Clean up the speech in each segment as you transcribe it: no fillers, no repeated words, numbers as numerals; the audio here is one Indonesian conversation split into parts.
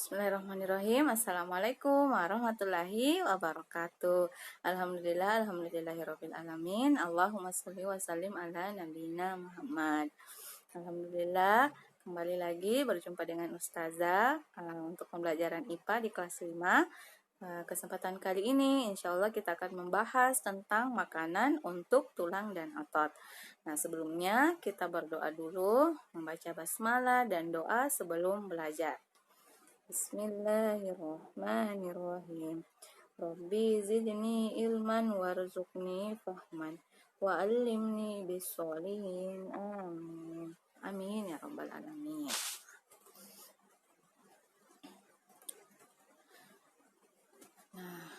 Bismillahirrahmanirrahim. Assalamualaikum warahmatullahi wabarakatuh. Alhamdulillahirabbil alamin. Allahumma sholli wa sallim ala nabiyina Muhammad. Alhamdulillah, kembali lagi berjumpa dengan Ustazah untuk pembelajaran IPA di kelas 5. Kesempatan kali ini insya Allah kita akan membahas tentang makanan untuk tulang dan otot. Nah, sebelumnya kita berdoa dulu, membaca basmalah dan doa sebelum belajar. Bismillahirrahmanirrahim. Rabbi zidni ilman warzuqni fahman wa allimni bis-sholihin. Amin. Amin ya rabbal alamin. Nah,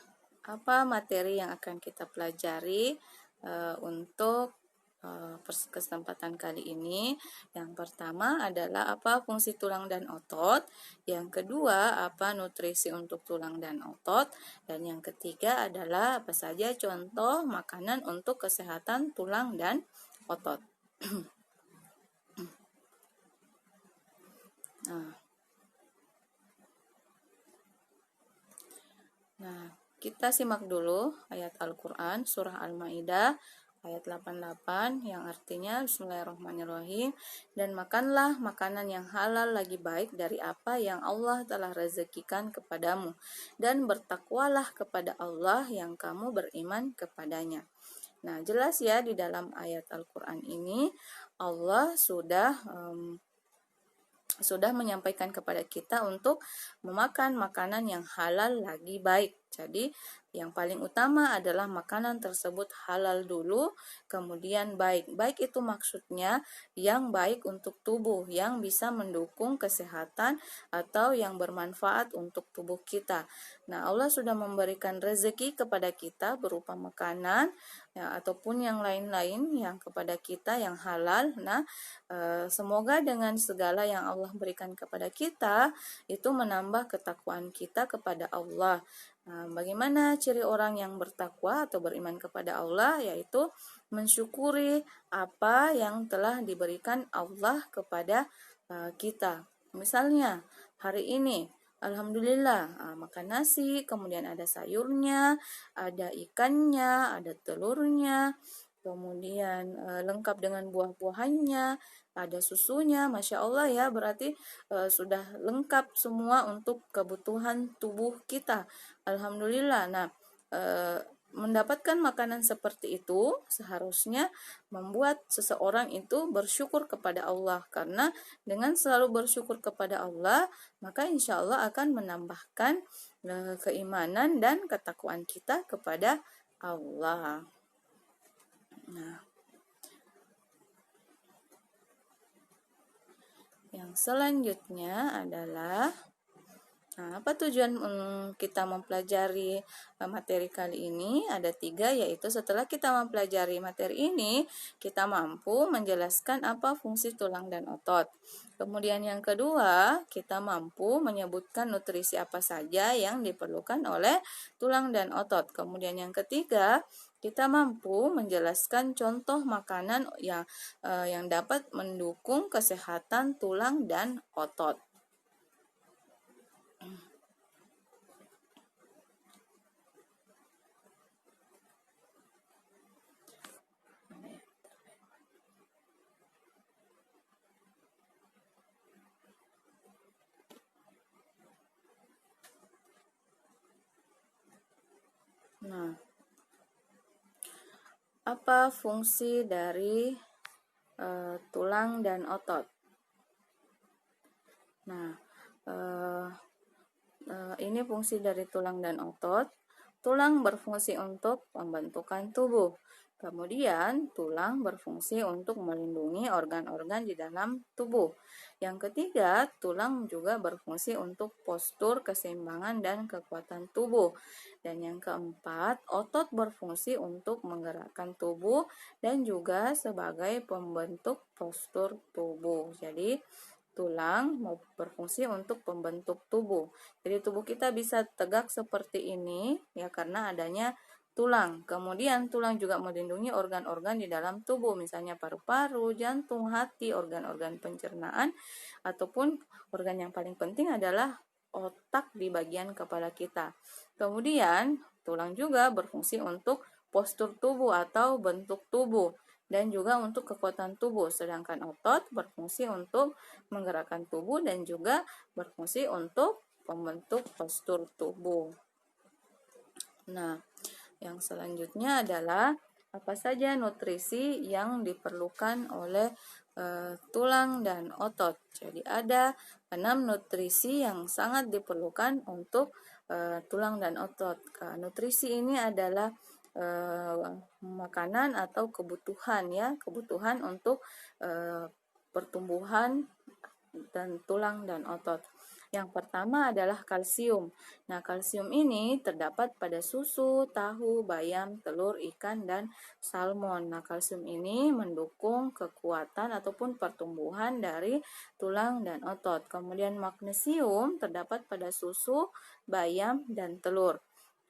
apa materi yang akan kita pelajari untuk kesempatan kali ini? Yang pertama adalah apa fungsi tulang dan otot, yang kedua apa nutrisi untuk tulang dan otot, dan yang ketiga adalah apa saja contoh makanan untuk kesehatan tulang dan otot. Nah, kita simak dulu ayat Al-Quran surah Al-Ma'idah ayat 88 yang artinya Bismillahirrahmanirrahim, dan makanlah makanan yang halal lagi baik dari apa yang Allah telah rezekikan kepadamu, dan bertakwalah kepada Allah yang kamu beriman kepadanya. Nah, jelas ya di dalam ayat Al-Quran ini Allah sudah menyampaikan kepada kita untuk memakan makanan yang halal lagi baik. Jadi yang paling utama adalah makanan tersebut halal dulu, kemudian baik. Baik itu maksudnya yang baik untuk tubuh, yang bisa mendukung kesehatan atau yang bermanfaat untuk tubuh kita. Nah, Allah sudah memberikan rezeki kepada kita berupa makanan ya, ataupun yang lain-lain yang kepada kita yang halal. Nah, semoga dengan segala yang Allah berikan kepada kita itu menambah ketakwaan kita kepada Allah. Nah, bagaimana ciri orang yang bertakwa atau beriman kepada Allah? Yaitu mensyukuri apa yang telah diberikan Allah kepada kita. Misalnya hari ini Alhamdulillah makan nasi, kemudian ada sayurnya, ada ikannya, ada telurnya, kemudian lengkap dengan buah-buahannya, ada susunya, Masya Allah ya, berarti sudah lengkap semua untuk kebutuhan tubuh kita. Alhamdulillah. Nah, mendapatkan makanan seperti itu seharusnya membuat seseorang itu bersyukur kepada Allah, karena dengan selalu bersyukur kepada Allah maka insya Allah akan menambahkan keimanan dan ketakwaan kita kepada Allah. Nah, yang selanjutnya adalah apa tujuan kita mempelajari materi kali ini? Ada 3, yaitu setelah kita mempelajari materi ini, kita mampu menjelaskan apa fungsi tulang dan otot. Kemudian yang kedua, kita mampu menyebutkan nutrisi apa saja yang diperlukan oleh tulang dan otot. Kemudian yang ketiga, kita mampu menjelaskan contoh makanan yang dapat mendukung kesehatan tulang dan otot. Nah, apa fungsi dari tulang dan otot? Nah, ini fungsi dari tulang dan otot. Tulang berfungsi untuk pembentukan tubuh. Kemudian, tulang berfungsi untuk melindungi organ-organ di dalam tubuh. Yang ketiga, tulang juga berfungsi untuk postur, keseimbangan, dan kekuatan tubuh. Dan yang keempat, otot berfungsi untuk menggerakkan tubuh dan juga sebagai pembentuk postur tubuh. Jadi, tulang berfungsi untuk pembentuk tubuh. Jadi tubuh kita bisa tegak seperti ini ya karena adanya tulang. Kemudian tulang juga melindungi organ-organ di dalam tubuh, misalnya paru-paru, jantung, hati, organ-organ pencernaan, ataupun organ yang paling penting adalah otak di bagian kepala kita. Kemudian, tulang juga berfungsi untuk postur tubuh atau bentuk tubuh dan juga untuk kekuatan tubuh, sedangkan otot berfungsi untuk menggerakkan tubuh dan juga berfungsi untuk membentuk postur tubuh. Nah, yang selanjutnya adalah apa saja nutrisi yang diperlukan oleh tulang dan otot. Jadi ada 6 nutrisi yang sangat diperlukan untuk tulang dan otot. Nutrisi ini adalah makanan atau kebutuhan ya, kebutuhan untuk pertumbuhan dan tulang dan otot. Yang pertama adalah kalsium. Nah, kalsium ini terdapat pada susu, tahu, bayam, telur, ikan, dan salmon. Nah, kalsium ini mendukung kekuatan ataupun pertumbuhan dari tulang dan otot. Kemudian magnesium terdapat pada susu, bayam, dan telur.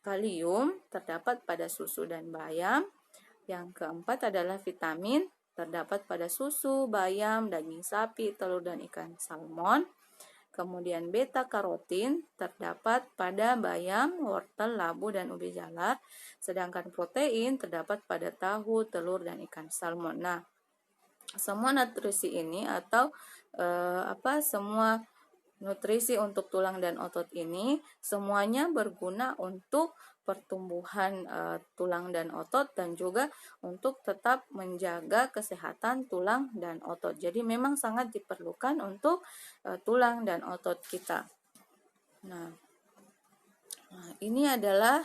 Kalium terdapat pada susu dan bayam. Yang keempat adalah vitamin terdapat pada susu, bayam, daging sapi, telur, dan ikan salmon. Kemudian beta karotin terdapat pada bayam, wortel, labu, dan ubi jalar. Sedangkan protein terdapat pada tahu, telur, dan ikan salmon. Nah, semua nutrisi ini atau semua nutrisi untuk tulang dan otot ini semuanya berguna untuk pertumbuhan tulang dan otot dan juga untuk tetap menjaga kesehatan tulang dan otot. Jadi memang sangat diperlukan untuk tulang dan otot kita. Nah, ini adalah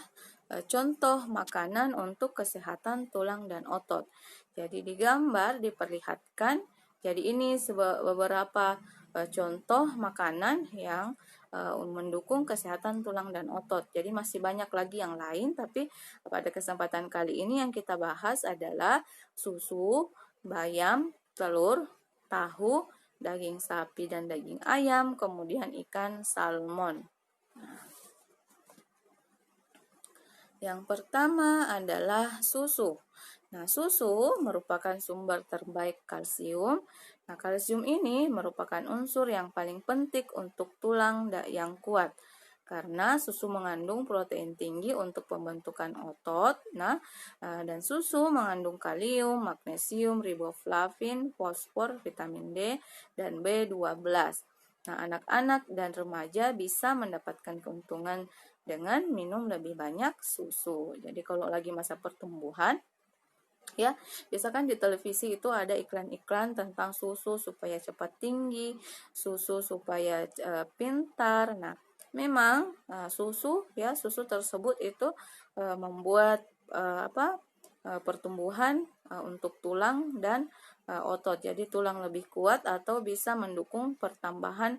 contoh makanan untuk kesehatan tulang dan otot. Jadi di gambar diperlihatkan, jadi ini beberapa contoh makanan yang mendukung kesehatan tulang dan otot. Jadi masih banyak lagi yang lain, tapi pada kesempatan kali ini yang kita bahas adalah susu, bayam, telur, tahu, daging sapi dan daging ayam, kemudian ikan salmon. Yang pertama adalah susu. Nah, susu merupakan sumber terbaik kalsium. Nah, kalsium ini merupakan unsur yang paling penting untuk tulang yang kuat. Karena susu mengandung protein tinggi untuk pembentukan otot. Nah, dan susu mengandung kalium, magnesium, riboflavin, fosfor, vitamin D, dan B12. Nah, anak-anak dan remaja bisa mendapatkan keuntungan dengan minum lebih banyak susu. Jadi kalau lagi masa pertumbuhan, ya, biasakan di televisi itu ada iklan-iklan tentang susu supaya cepat tinggi, susu supaya pintar. Nah, memang susu tersebut itu membuat pertumbuhan untuk tulang dan otot. Jadi tulang lebih kuat atau bisa mendukung pertambahan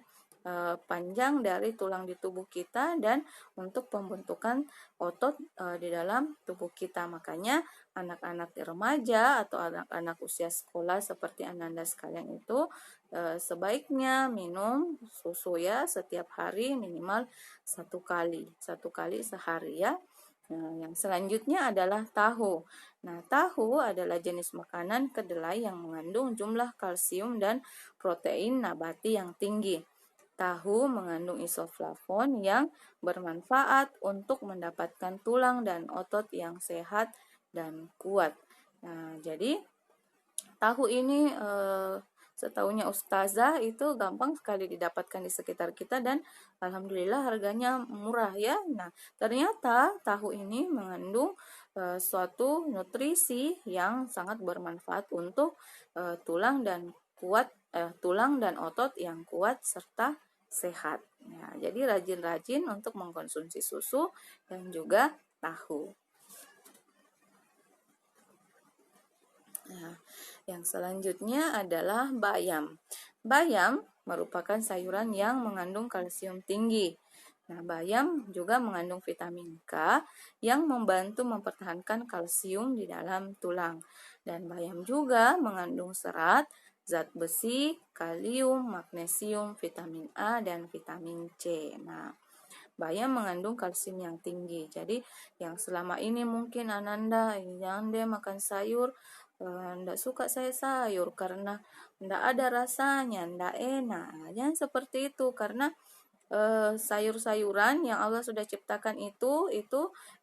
panjang dari tulang di tubuh kita dan untuk pembentukan otot di dalam tubuh kita. Makanya anak-anak remaja atau anak-anak usia sekolah seperti Ananda sekalian itu sebaiknya minum susu ya setiap hari minimal satu kali sehari ya. Nah, yang selanjutnya adalah tahu. Nah, tahu adalah jenis makanan kedelai yang mengandung jumlah kalsium dan protein nabati yang tinggi. Tahu mengandung isoflavon yang bermanfaat untuk mendapatkan tulang dan otot yang sehat dan kuat. Nah, jadi tahu ini setahunya Ustazah itu gampang sekali didapatkan di sekitar kita dan alhamdulillah harganya murah ya. Nah, ternyata tahu ini mengandung suatu nutrisi yang sangat bermanfaat untuk tulang dan otot yang kuat serta sehat. Ya, jadi rajin-rajin untuk mengkonsumsi susu dan juga tahu. Nah, yang selanjutnya adalah bayam. Bayam merupakan sayuran yang mengandung kalsium tinggi. Nah, bayam juga mengandung vitamin K yang membantu mempertahankan kalsium di dalam tulang. Dan bayam juga mengandung serat, zat besi, kalium, magnesium, vitamin A, dan vitamin C. Nah, bayam mengandung kalsium yang tinggi. Jadi, yang selama ini mungkin Ananda, jangan deh makan sayur, ndak suka saya sayur karena ndak ada rasanya, ndak enak. Jangan seperti itu karena sayur-sayuran yang Allah sudah ciptakan itu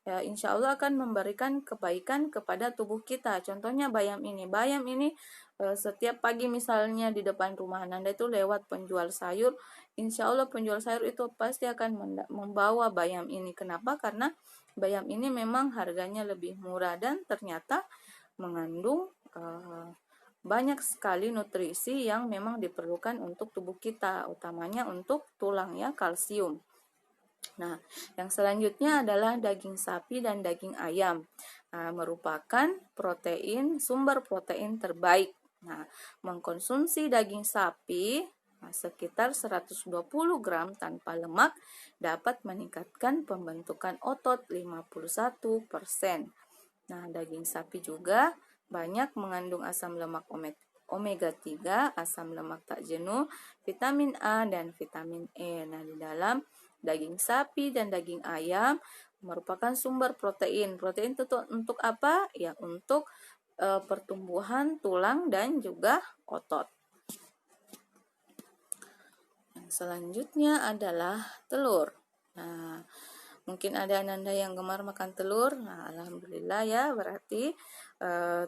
ya insya Allah akan memberikan kebaikan kepada tubuh kita. Contohnya bayam ini setiap pagi misalnya di depan rumah Anda itu lewat penjual sayur, insya Allah penjual sayur itu pasti akan membawa bayam ini. Kenapa? Karena bayam ini memang harganya lebih murah dan ternyata mengandung banyak sekali nutrisi yang memang diperlukan untuk tubuh kita, utamanya untuk tulang ya, kalsium. Nah, yang selanjutnya adalah daging sapi dan daging ayam. Nah, merupakan sumber protein terbaik. Nah, mengkonsumsi daging sapi sekitar 120 gram tanpa lemak dapat meningkatkan pembentukan otot 51%. Nah, daging sapi juga banyak mengandung asam lemak omega 3, asam lemak tak jenuh, vitamin A dan vitamin E. Nah, di dalam daging sapi dan daging ayam merupakan sumber protein. Protein itu untuk apa? Ya, untuk pertumbuhan tulang dan juga otot. Yang selanjutnya adalah telur. Nah, mungkin ada Ananda yang gemar makan telur. Nah, alhamdulillah ya, berarti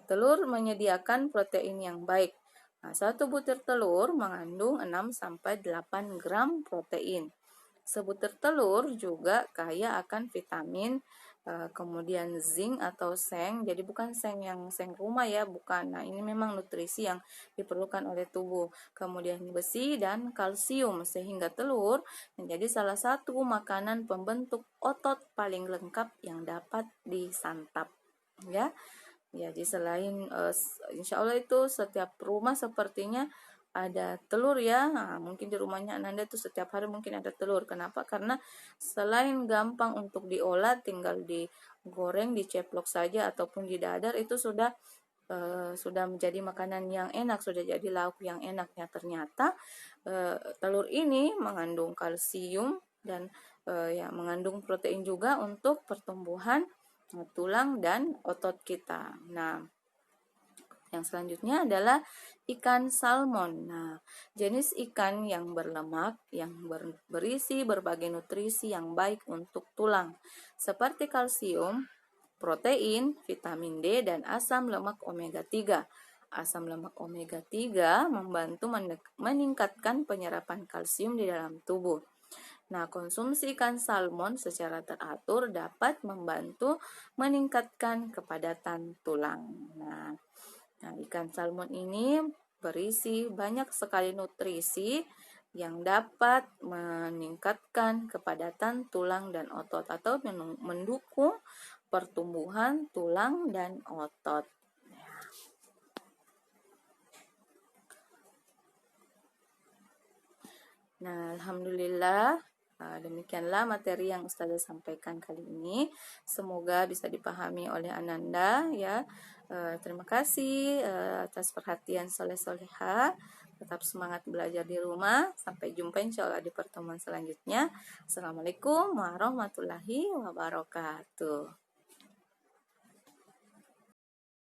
telur menyediakan protein yang baik. Nah, satu butir telur mengandung 6-8 gram protein. Sebutir telur juga kaya akan vitamin, kemudian zinc atau seng. Jadi bukan seng yang seng rumah ya, bukan. Nah, ini memang nutrisi yang diperlukan oleh tubuh. Kemudian besi dan kalsium, sehingga telur menjadi salah satu makanan pembentuk otot paling lengkap yang dapat disantap. Ya, jadi selain insya Allah itu setiap rumah sepertinya ada telur ya. Nah, mungkin di rumahnya Ananda itu setiap hari mungkin ada telur. Kenapa? Karena selain gampang untuk diolah, tinggal digoreng, diceplok saja ataupun didadar, itu sudah menjadi makanan yang enak, sudah jadi lauk yang enaknya. Ternyata telur ini mengandung kalsium dan ya mengandung protein juga untuk pertumbuhan tulang dan otot kita. Nah, yang selanjutnya adalah ikan salmon. Nah, jenis ikan yang berlemak yang berisi berbagai nutrisi yang baik untuk tulang, seperti kalsium, protein, vitamin D, dan asam lemak omega 3. Asam lemak omega 3 membantu meningkatkan penyerapan kalsium di dalam tubuh. Nah, konsumsi ikan salmon secara teratur dapat membantu meningkatkan kepadatan tulang. Nah, ikan salmon ini berisi banyak sekali nutrisi yang dapat meningkatkan kepadatan tulang dan otot atau mendukung pertumbuhan tulang dan otot. Nah, alhamdulillah demikianlah materi yang Ustazah sampaikan kali ini. Semoga bisa dipahami oleh Ananda ya. Terima kasih atas perhatian soleh-soleha. Tetap semangat belajar di rumah. Sampai jumpa insya Allah di pertemuan selanjutnya. Assalamualaikum warahmatullahi wabarakatuh.